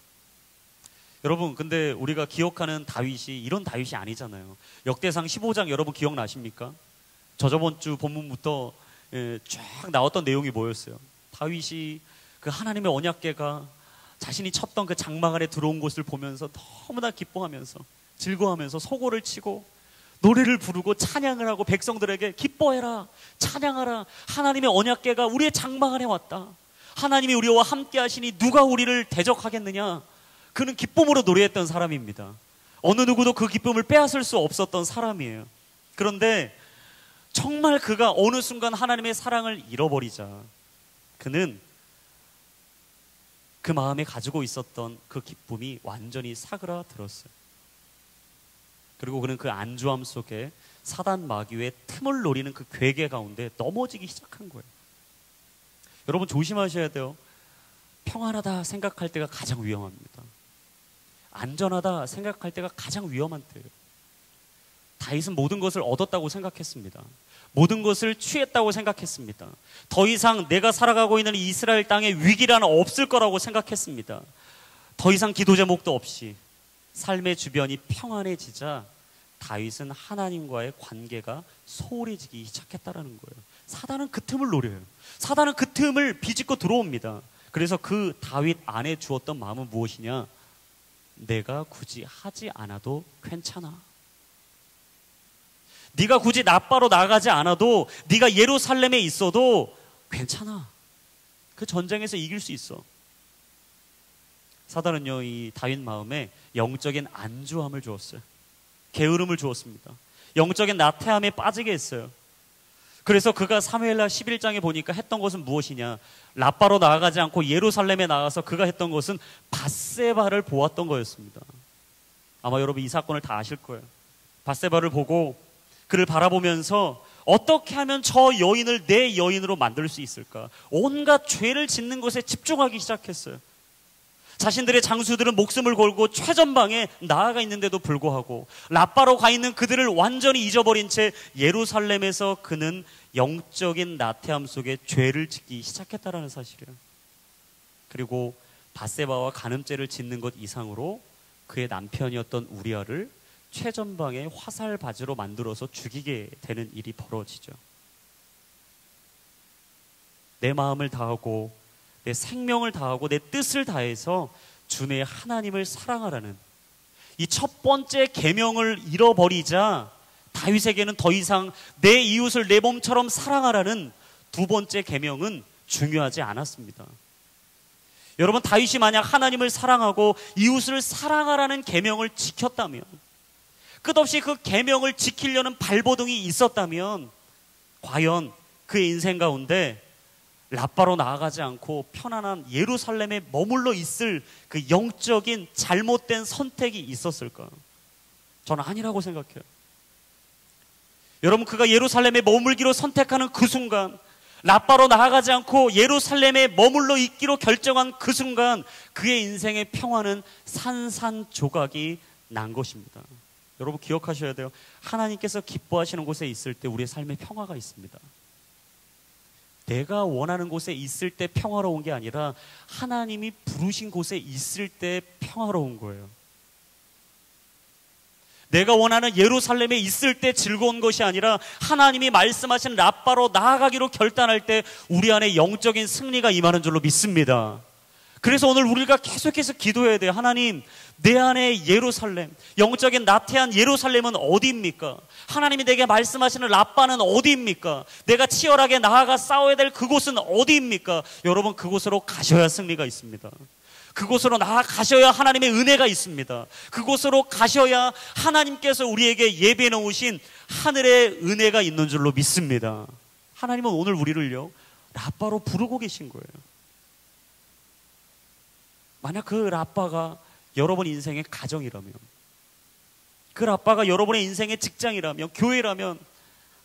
여러분, 근데 우리가 기억하는 다윗이 이런 다윗이 아니잖아요. 역대상 15장 여러분 기억나십니까? 저번 주 본문부터 쫙 나왔던 내용이 뭐였어요? 다윗이 그 하나님의 언약궤가 자신이 쳤던 그 장막 안에 들어온 것을 보면서 너무나 기뻐하면서 즐거워하면서 소고를 치고 노래를 부르고 찬양을 하고 백성들에게 기뻐해라, 찬양하라, 하나님의 언약궤가 우리의 장막 안에 왔다, 하나님이 우리와 함께 하시니 누가 우리를 대적하겠느냐. 그는 기쁨으로 노래했던 사람입니다. 어느 누구도 그 기쁨을 빼앗을 수 없었던 사람이에요. 그런데 정말 그가 어느 순간 하나님의 사랑을 잃어버리자 그는 그 마음에 가지고 있었던 그 기쁨이 완전히 사그라들었어요. 그리고 그는 그 안주함 속에 사단 마귀의 틈을 노리는 그 괴계 가운데 넘어지기 시작한 거예요. 여러분, 조심하셔야 돼요. 평안하다 생각할 때가 가장 위험합니다. 안전하다 생각할 때가 가장 위험한 때예요. 다윗은 모든 것을 얻었다고 생각했습니다. 모든 것을 취했다고 생각했습니다. 더 이상 내가 살아가고 있는 이스라엘 땅에 위기란 없을 거라고 생각했습니다. 더 이상 기도 제목도 없이 삶의 주변이 평안해지자 다윗은 하나님과의 관계가 소홀해지기 시작했다라는 거예요. 사단은 그 틈을 노려요. 사단은 그 틈을 비집고 들어옵니다. 그래서 그 다윗 안에 주었던 마음은 무엇이냐? 내가 굳이 하지 않아도 괜찮아. 네가 굳이 라빠로 나가지 않아도, 네가 예루살렘에 있어도 괜찮아. 그 전쟁에서 이길 수 있어. 사단은요, 이 다윗 마음에 영적인 안주함을 주었어요. 게으름을 주었습니다. 영적인 나태함에 빠지게 했어요. 그래서 그가 사무엘하 11장에 보니까 했던 것은 무엇이냐? 라빠로 나아가지 않고 예루살렘에 나가서 그가 했던 것은 밧세바를 보았던 거였습니다. 아마 여러분 이 사건을 다 아실 거예요. 밧세바를 보고 그를 바라보면서 어떻게 하면 저 여인을 내 여인으로 만들 수 있을까? 온갖 죄를 짓는 것에 집중하기 시작했어요. 자신들의 장수들은 목숨을 걸고 최전방에 나아가 있는데도 불구하고 라빠로 가 있는 그들을 완전히 잊어버린 채 예루살렘에서 그는 영적인 나태함 속에 죄를 짓기 시작했다라는 사실이에요. 그리고 밧세바와 간음죄를 짓는 것 이상으로 그의 남편이었던 우리아를 최전방에 화살바지로 만들어서 죽이게 되는 일이 벌어지죠. 내 마음을 다하고 내 생명을 다하고 내 뜻을 다해서 주 내 하나님을 사랑하라는 이 첫 번째 계명을 잃어버리자 다윗에게는 더 이상 내 이웃을 내 몸처럼 사랑하라는 두 번째 계명은 중요하지 않았습니다. 여러분, 다윗이 만약 하나님을 사랑하고 이웃을 사랑하라는 계명을 지켰다면, 끝없이 그 계명을 지키려는 발버둥이 있었다면, 과연 그의 인생 가운데 라빠로 나아가지 않고 편안한 예루살렘에 머물러 있을 그 영적인 잘못된 선택이 있었을까? 저는 아니라고 생각해요. 여러분, 그가 예루살렘에 머물기로 선택하는 그 순간, 라빠로 나아가지 않고 예루살렘에 머물러 있기로 결정한 그 순간, 그의 인생의 평화는 산산조각이 난 것입니다. 여러분 기억하셔야 돼요. 하나님께서 기뻐하시는 곳에 있을 때 우리의 삶에 평화가 있습니다. 내가 원하는 곳에 있을 때 평화로운 게 아니라 하나님이 부르신 곳에 있을 때 평화로운 거예요. 내가 원하는 예루살렘에 있을 때 즐거운 것이 아니라 하나님이 말씀하신 라빠로 나아가기로 결단할 때 우리 안에 영적인 승리가 임하는 줄로 믿습니다. 그래서 오늘 우리가 계속해서 기도해야 돼요. 하나님, 내 안에 예루살렘, 영적인 나태한 예루살렘은 어디입니까? 하나님이 내게 말씀하시는 라빠는 어디입니까? 내가 치열하게 나아가 싸워야 될 그곳은 어디입니까? 여러분, 그곳으로 가셔야 승리가 있습니다. 그곳으로 나아가셔야 하나님의 은혜가 있습니다. 그곳으로 가셔야 하나님께서 우리에게 예비해 놓으신 하늘의 은혜가 있는 줄로 믿습니다. 하나님은 오늘 우리를요, 라빠로 부르고 계신 거예요. 만약 그 라빠가 여러분 인생의 가정이라면, 그 라빠가 여러분의 인생의 직장이라면, 교회라면,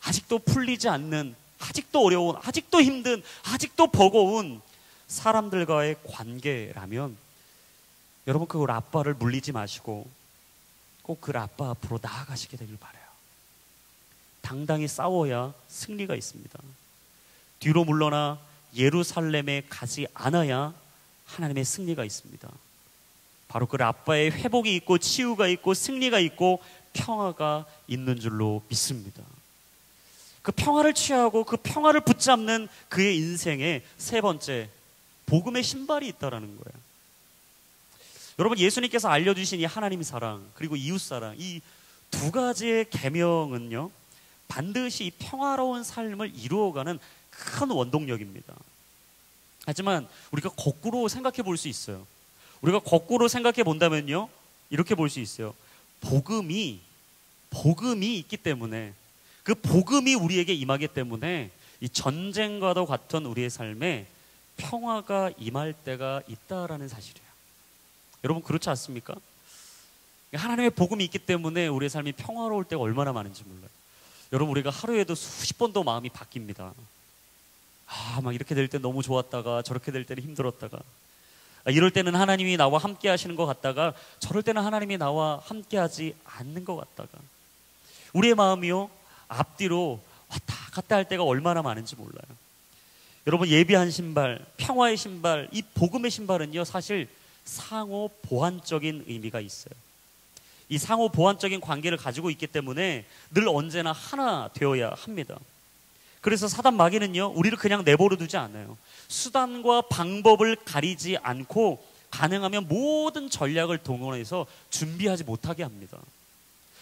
아직도 풀리지 않는, 아직도 어려운, 아직도 힘든, 아직도 버거운 사람들과의 관계라면, 여러분 그 라빠를 물리지 마시고 꼭 그 라빠 앞으로 나아가시게 되길 바라요. 당당히 싸워야 승리가 있습니다. 뒤로 물러나 예루살렘에 가지 않아야 하나님의 승리가 있습니다. 바로 그 라빠의 회복이 있고 치유가 있고 승리가 있고 평화가 있는 줄로 믿습니다. 그 평화를 취하고 그 평화를 붙잡는 그의 인생의 세 번째, 복음의 신발이 있다라는 거예요. 여러분, 예수님께서 알려주신 이 하나님의 사랑 그리고 이웃 사랑, 이 두 가지의 계명은요, 반드시 이 평화로운 삶을 이루어가는 큰 원동력입니다. 하지만 우리가 거꾸로 생각해 볼 수 있어요. 우리가 거꾸로 생각해 본다면요, 이렇게 볼 수 있어요. 복음이 있기 때문에, 그 복음이 우리에게 임하기 때문에 이 전쟁과도 같은 우리의 삶에 평화가 임할 때가 있다라는 사실이에요. 여러분 그렇지 않습니까? 하나님의 복음이 있기 때문에 우리의 삶이 평화로울 때가 얼마나 많은지 몰라요. 여러분, 우리가 하루에도 수십 번도 마음이 바뀝니다. 막 이렇게 될 때 너무 좋았다가 저렇게 될 때는 힘들었다가, 이럴 때는 하나님이 나와 함께 하시는 것 같다가 저럴 때는 하나님이 나와 함께 하지 않는 것 같다가, 우리의 마음이요, 앞뒤로 왔다 갔다 할 때가 얼마나 많은지 몰라요. 여러분, 예비한 신발, 평화의 신발, 이 복음의 신발은요, 사실 상호 보완적인 의미가 있어요. 이 상호 보완적인 관계를 가지고 있기 때문에 늘 언제나 하나 되어야 합니다. 그래서 사단 마귀는요, 우리를 그냥 내버려 두지 않아요. 수단과 방법을 가리지 않고 가능하면 모든 전략을 동원해서 준비하지 못하게 합니다.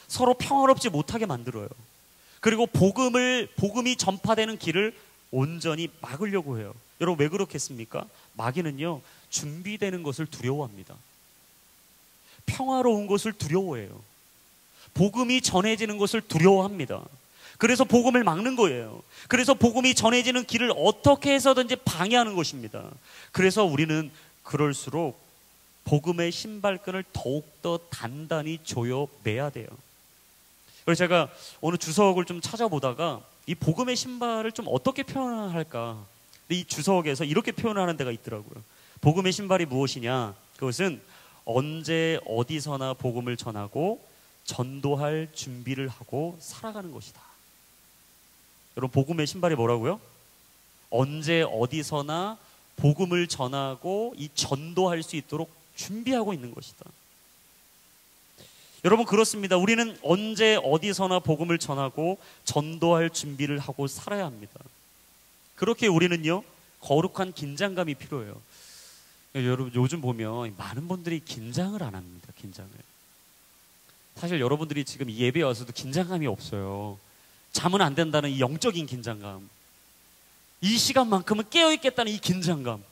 서로 평화롭지 못하게 만들어요. 그리고 복음이 전파되는 길을 온전히 막으려고 해요. 여러분, 왜 그렇겠습니까? 마귀는요, 준비되는 것을 두려워합니다. 평화로운 것을 두려워해요. 복음이 전해지는 것을 두려워합니다. 그래서 복음을 막는 거예요. 그래서 복음이 전해지는 길을 어떻게 해서든지 방해하는 것입니다. 그래서 우리는 그럴수록 복음의 신발끈을 더욱더 단단히 조여 매야 돼요. 그래서 제가 오늘 주석을 좀 찾아보다가 이 복음의 신발을 좀 어떻게 표현할까, 근데 이 주석에서 이렇게 표현하는 데가 있더라고요. 복음의 신발이 무엇이냐? 그것은 언제 어디서나 복음을 전하고 전도할 준비를 하고 살아가는 것이다. 여러분, 복음의 신발이 뭐라고요? 언제 어디서나 복음을 전하고 이 전도할 수 있도록 준비하고 있는 것이다. 여러분, 그렇습니다. 우리는 언제 어디서나 복음을 전하고 전도할 준비를 하고 살아야 합니다. 그렇게 우리는요, 거룩한 긴장감이 필요해요. 여러분, 요즘 보면 많은 분들이 긴장을 안 합니다. 긴장을. 사실 여러분들이 지금 이 예배에 와서도 긴장감이 없어요. 자면 안 된다는 이 영적인 긴장감, 이 시간만큼은 깨어있겠다는 이 긴장감,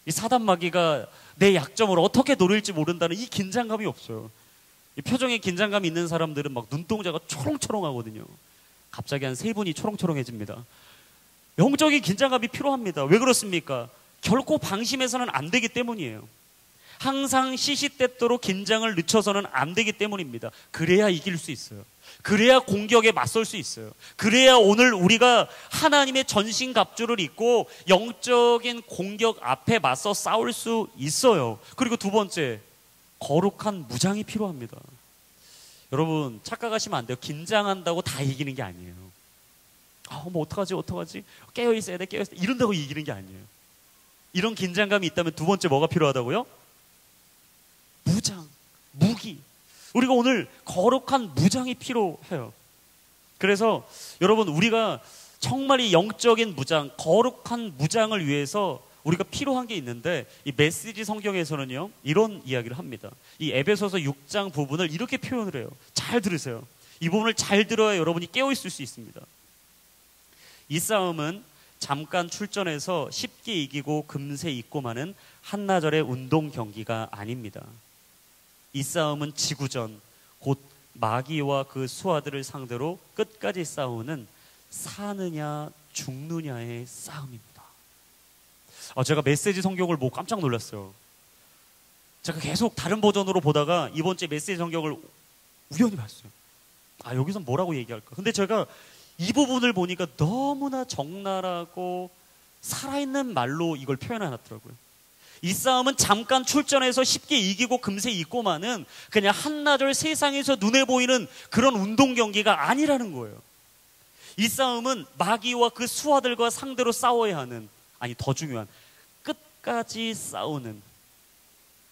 이 사단 마귀가 내 약점을 어떻게 노릴지 모른다는 이 긴장감이 없어요. 이 표정에 긴장감이 있는 사람들은 막 눈동자가 초롱초롱하거든요. 갑자기 한 3분이 초롱초롱해집니다. 영적인 긴장감이 필요합니다. 왜 그렇습니까? 결코 방심해서는 안 되기 때문이에요. 항상 시시때때로 긴장을 늦춰서는 안 되기 때문입니다. 그래야 이길 수 있어요. 그래야 공격에 맞설 수 있어요. 그래야 오늘 우리가 하나님의 전신갑주를 입고 영적인 공격 앞에 맞서 싸울 수 있어요. 그리고 두 번째, 거룩한 무장이 필요합니다. 여러분, 착각하시면 안 돼요. 긴장한다고 다 이기는 게 아니에요. 뭐 어떡하지? 깨어있어야 돼, 이런다고 이기는 게 아니에요. 이런 긴장감이 있다면 두 번째 뭐가 필요하다고요? 무장, 무기. 우리가 오늘 거룩한 무장이 필요해요. 그래서 여러분, 우리가 정말 이 영적인 무장, 거룩한 무장을 위해서 우리가 필요한 게 있는데, 이 메시지 성경에서는요, 이런 이야기를 합니다. 이 에베소서 6장 부분을 이렇게 표현을 해요. 잘 들으세요. 이 부분을 잘 들어야 여러분이 깨어있을 수 있습니다. 이 싸움은 잠깐 출전해서 쉽게 이기고 금세 잊고 마는 한나절의 운동 경기가 아닙니다. 이 싸움은 지구전, 곧 마귀와 그 수하들을 상대로 끝까지 싸우는 사느냐 죽느냐의 싸움입니다. 제가 메시지 성경을 보고 깜짝 놀랐어요. 제가 계속 다른 버전으로 보다가 이번 주에 메시지 성경을 우연히 봤어요. 여기서 뭐라고 얘기할까? 근데 제가 이 부분을 보니까 너무나 적나라하고 살아있는 말로 이걸 표현해놨더라고요. 이 싸움은 잠깐 출전해서 쉽게 이기고 금세 잊고 마는 그냥 한나절 세상에서 눈에 보이는 그런 운동 경기가 아니라는 거예요. 이 싸움은 마귀와 그 수하들과 상대로 싸워야 하는, 더 중요한, 끝까지 싸우는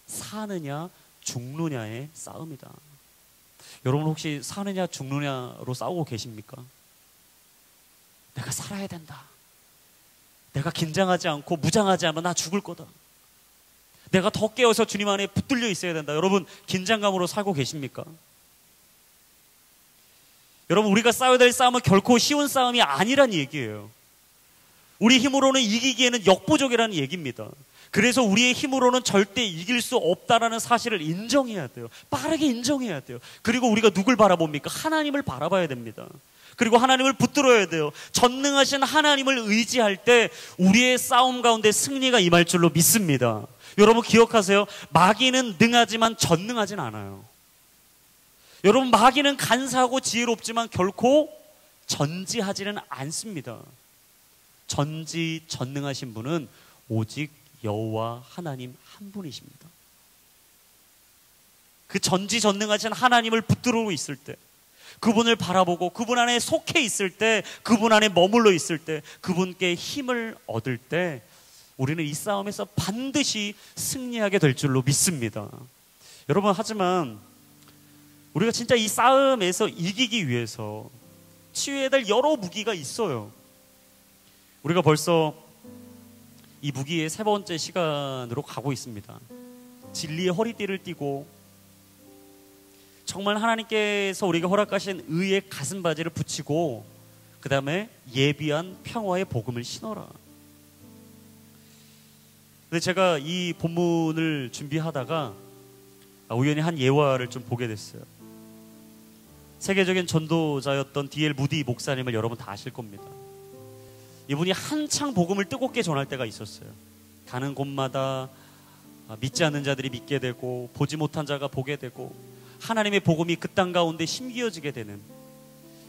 사느냐 죽느냐의 싸움이다. 여러분, 혹시 사느냐 죽느냐로 싸우고 계십니까? 내가 살아야 된다. 내가 긴장하지 않고 무장하지 않아 나 죽을 거다. 내가 더 깨어서 주님 안에 붙들려 있어야 된다. 여러분, 긴장감으로 살고 계십니까? 여러분, 우리가 싸워야 될 싸움은 결코 쉬운 싸움이 아니란 얘기예요. 우리 힘으로는 이기기에는 역부족이라는 얘기입니다. 그래서 우리의 힘으로는 절대 이길 수 없다라는 사실을 인정해야 돼요. 빠르게 인정해야 돼요. 그리고 우리가 누굴 바라봅니까? 하나님을 바라봐야 됩니다. 그리고 하나님을 붙들어야 돼요. 전능하신 하나님을 의지할 때 우리의 싸움 가운데 승리가 임할 줄로 믿습니다. 여러분, 기억하세요. 마귀는 능하지만 전능하진 않아요. 여러분, 마귀는 간사하고 지혜롭지만 결코 전지하지는 않습니다. 전능하신 분은 오직 여호와 하나님 한 분이십니다. 그 전지전능하신 하나님을 붙들고 있을 때, 그분을 바라보고 그분 안에 속해 있을 때, 그분 안에 머물러 있을 때, 그분께 힘을 얻을 때 우리는 이 싸움에서 반드시 승리하게 될 줄로 믿습니다. 여러분, 하지만 우리가 진짜 이 싸움에서 이기기 위해서 치유해야 될 여러 무기가 있어요. 우리가 벌써 이 무기의 세 번째 시간으로 가고 있습니다. 진리의 허리띠를 띠고 정말 하나님께서 우리가 허락하신 의의 가슴바지를 붙이고 그 다음에 예비한 평화의 복음을 신어라. 근데 제가 이 본문을 준비하다가 우연히 한 예화를 좀 보게 됐어요. 세계적인 전도자였던 D.L. 무디 목사님을 여러분 다 아실 겁니다. 이분이 한창 복음을 뜨겁게 전할 때가 있었어요. 가는 곳마다 믿지 않는 자들이 믿게 되고 보지 못한 자가 보게 되고 하나님의 복음이 그 땅 가운데 심기어지게 되는,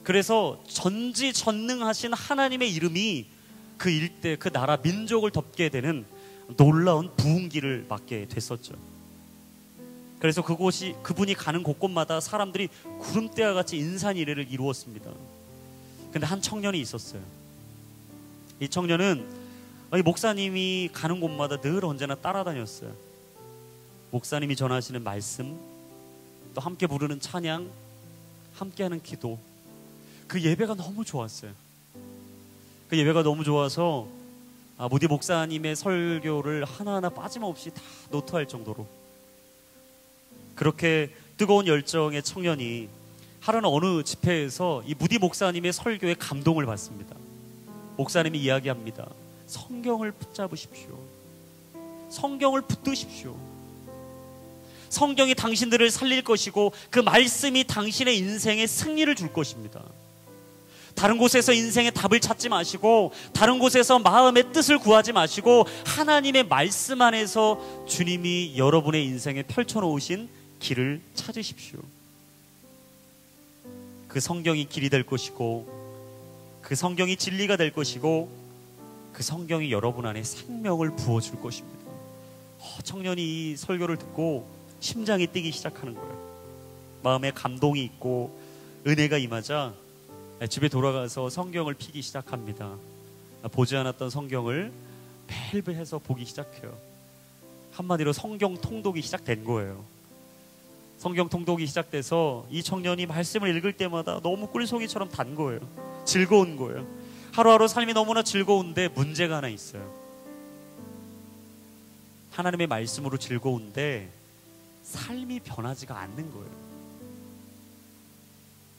그래서 전지전능하신 하나님의 이름이 그 일대 그 나라 민족을 덮게 되는 놀라운 부흥기를 맞게 됐었죠. 그래서 그분이 가는 곳곳마다 사람들이 구름대와 같이 인산이례를 이루었습니다. 근데 한 청년이 있었어요. 이 청년은 목사님이 가는 곳마다 늘 언제나 따라다녔어요. 목사님이 전하시는 말씀, 또 함께 부르는 찬양, 함께하는 기도, 그 예배가 너무 좋았어요. 그 예배가 너무 좋아서 무디 목사님의 설교를 하나하나 빠짐없이 다 노트할 정도로, 그렇게 뜨거운 열정의 청년이 하루는 어느 집회에서 이 무디 목사님의 설교에 감동을 받습니다. 목사님이 이야기합니다. 성경을 붙잡으십시오. 성경을 붙드십시오. 성경이 당신들을 살릴 것이고 그 말씀이 당신의 인생에 승리를 줄 것입니다. 다른 곳에서 인생의 답을 찾지 마시고, 다른 곳에서 마음의 뜻을 구하지 마시고, 하나님의 말씀 안에서 주님이 여러분의 인생에 펼쳐놓으신 길을 찾으십시오. 그 성경이 길이 될 것이고, 그 성경이 진리가 될 것이고, 그 성경이 여러분 안에 생명을 부어줄 것입니다. 청년이 이 설교를 듣고 심장이 뛰기 시작하는 거예요. 마음에 감동이 있고 은혜가 임하자 집에 돌아가서 성경을 피기 시작합니다. 보지 않았던 성경을 매일 해서 보기 시작해요. 한마디로 성경 통독이 시작된 거예요. 성경 통독이 시작돼서 이 청년이 말씀을 읽을 때마다 너무 꿀송이처럼 단 거예요. 즐거운 거예요. 하루하루 삶이 너무나 즐거운데 문제가 하나 있어요. 하나님의 말씀으로 즐거운데 삶이 변하지가 않는 거예요.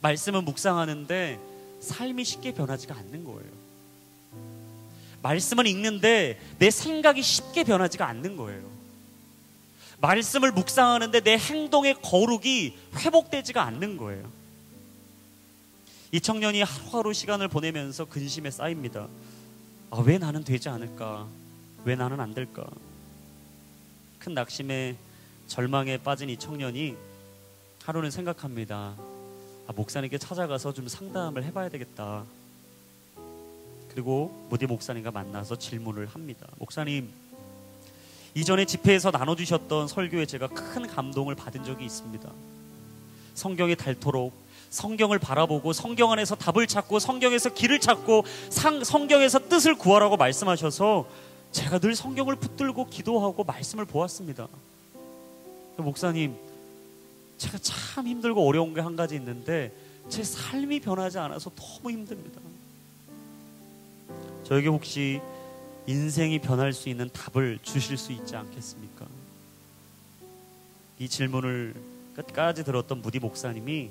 말씀은 묵상하는데 삶이 쉽게 변하지가 않는 거예요. 말씀은 읽는데 내 생각이 쉽게 변하지가 않는 거예요. 말씀을 묵상하는데 내 행동의 거룩이 회복되지가 않는 거예요. 이 청년이 하루하루 시간을 보내면서 근심에 쌓입니다. 왜 나는 되지 않을까? 왜 나는 안 될까? 큰 낙심에 절망에 빠진 이 청년이 하루는 생각합니다. 목사님께 찾아가서 좀 상담을 해봐야 되겠다. 그리고 무디 목사님과 만나서 질문을 합니다. 목사님, 이전에 집회에서 나눠주셨던 설교에 제가 큰 감동을 받은 적이 있습니다. 성경에 닳도록 성경을 바라보고 성경 안에서 답을 찾고 성경에서 길을 찾고 성경에서 뜻을 구하라고 말씀하셔서 제가 늘 성경을 붙들고 기도하고 말씀을 보았습니다. 목사님, 제가 참 힘들고 어려운 게 한 가지 있는데 제 삶이 변하지 않아서 너무 힘듭니다. 저에게 혹시 인생이 변할 수 있는 답을 주실 수 있지 않겠습니까? 이 질문을 끝까지 들었던 무디 목사님이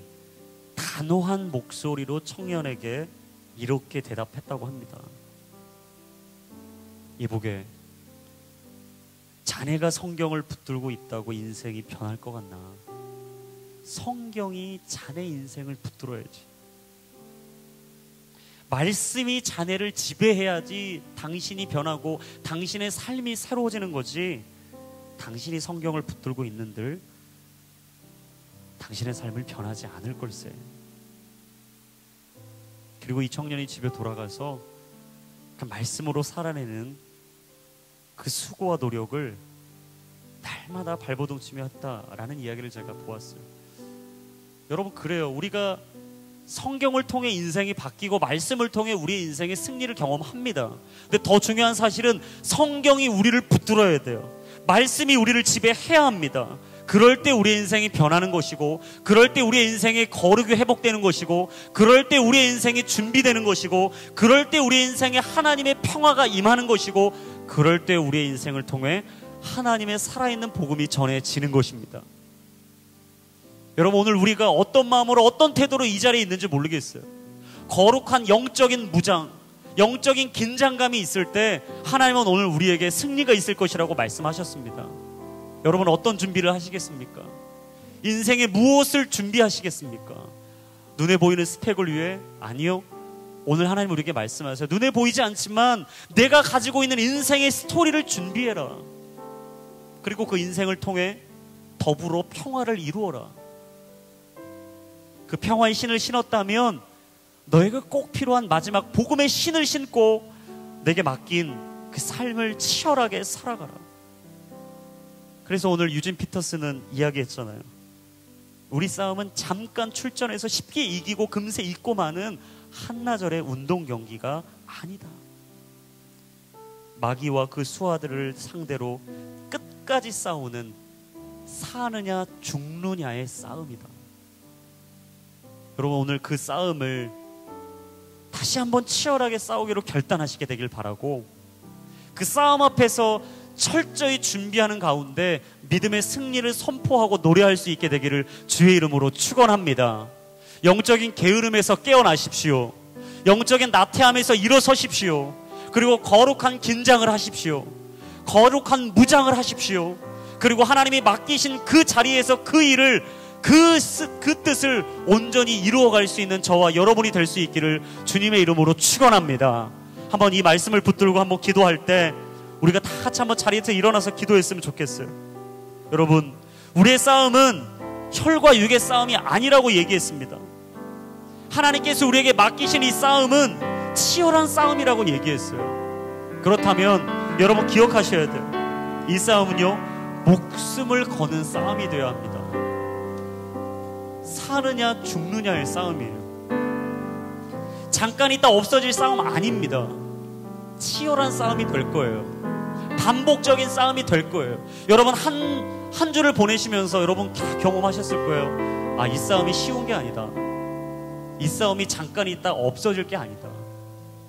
단호한 목소리로 청년에게 이렇게 대답했다고 합니다. 이보게, 자네가 성경을 붙들고 있다고 인생이 변할 것 같나? 성경이 자네 인생을 붙들어야지. 말씀이 자네를 지배해야지 당신이 변하고 당신의 삶이 새로워지는 거지. 당신이 성경을 붙들고 있는들 당신의 삶을 변하지 않을 걸세. 그리고 이 청년이 집에 돌아가서 그 말씀으로 살아내는 그 수고와 노력을 날마다 발버둥치며 했다라는 이야기를 제가 보았어요. 여러분, 그래요. 우리가 성경을 통해 인생이 바뀌고 말씀을 통해 우리의 인생의 승리를 경험합니다. 근데 더 중요한 사실은 성경이 우리를 붙들어야 돼요. 말씀이 우리를 지배해야 합니다. 그럴 때 우리의 인생이 변하는 것이고, 그럴 때 우리의 인생이 거룩이 회복되는 것이고, 그럴 때 우리의 인생이 준비되는 것이고, 그럴 때 우리의 인생에 하나님의 평화가 임하는 것이고, 그럴 때 우리의 인생을 통해 하나님의 살아있는 복음이 전해지는 것입니다. 여러분, 오늘 우리가 어떤 마음으로 어떤 태도로 이 자리에 있는지 모르겠어요. 거룩한 영적인 무장, 영적인 긴장감이 있을 때 하나님은 오늘 우리에게 승리가 있을 것이라고 말씀하셨습니다. 여러분, 어떤 준비를 하시겠습니까? 인생에 무엇을 준비하시겠습니까? 눈에 보이는 스펙을 위해? 아니요. 오늘 하나님 우리에게 말씀하세요. 눈에 보이지 않지만 내가 가지고 있는 인생의 스토리를 준비해라. 그리고 그 인생을 통해 더불어 평화를 이루어라. 그 평화의 신을 신었다면 너에게 꼭 필요한 마지막 복음의 신을 신고 내게 맡긴 그 삶을 치열하게 살아가라. 그래서 오늘 유진 피터스는 이야기했잖아요. 우리 싸움은 잠깐 출전해서 쉽게 이기고 금세 잊고 마는 한나절의 운동 경기가 아니다. 마귀와 그 수하들을 상대로 끝까지 싸우는 사느냐 죽느냐의 싸움이다. 여러분, 오늘 그 싸움을 다시 한번 치열하게 싸우기로 결단하시게 되길 바라고, 그 싸움 앞에서 철저히 준비하는 가운데 믿음의 승리를 선포하고 노래할 수 있게 되기를 주의 이름으로 축원합니다. 영적인 게으름에서 깨어나십시오. 영적인 나태함에서 일어서십시오. 그리고 거룩한 긴장을 하십시오. 거룩한 무장을 하십시오. 그리고 하나님이 맡기신 그 자리에서 그 일을, 그 뜻을 온전히 이루어갈 수 있는 저와 여러분이 될 수 있기를 주님의 이름으로 축원합니다. 한번 이 말씀을 붙들고 한번 기도할 때 우리가 다 같이 한번 자리에서 일어나서 기도했으면 좋겠어요. 여러분, 우리의 싸움은 혈과 육의 싸움이 아니라고 얘기했습니다. 하나님께서 우리에게 맡기신 이 싸움은 치열한 싸움이라고 얘기했어요. 그렇다면 여러분 기억하셔야 돼요. 이 싸움은요, 목숨을 거는 싸움이 되어야 합니다. 사느냐 죽느냐의 싸움이에요. 잠깐 있다 없어질 싸움 아닙니다. 치열한 싸움이 될 거예요. 반복적인 싸움이 될 거예요. 여러분 한 주를 보내시면서 여러분 다 경험하셨을 거예요. 아, 이 싸움이 쉬운 게 아니다. 이 싸움이 잠깐 있다 없어질 게 아니다.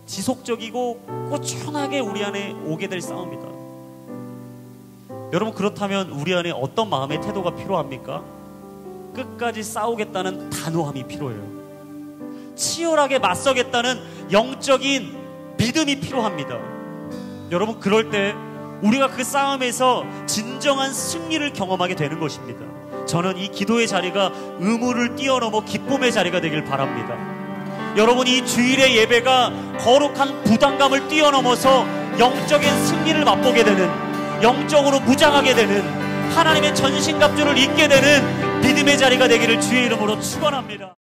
지속적이고 꾸준하게 우리 안에 오게 될 싸움이다. 여러분, 그렇다면 우리 안에 어떤 마음의 태도가 필요합니까? 끝까지 싸우겠다는 단호함이 필요해요. 치열하게 맞서겠다는 영적인 믿음이 필요합니다. 여러분, 그럴 때 우리가 그 싸움에서 진정한 승리를 경험하게 되는 것입니다. 저는 이 기도의 자리가 의무를 뛰어넘어 기쁨의 자리가 되길 바랍니다. 여러분, 이 주일의 예배가 거룩한 부담감을 뛰어넘어서 영적인 승리를 맛보게 되는, 영적으로 무장하게 되는, 하나님의 전신갑주를 입게 되는 믿음의 자리가 되기를 주의 이름으로 축원합니다.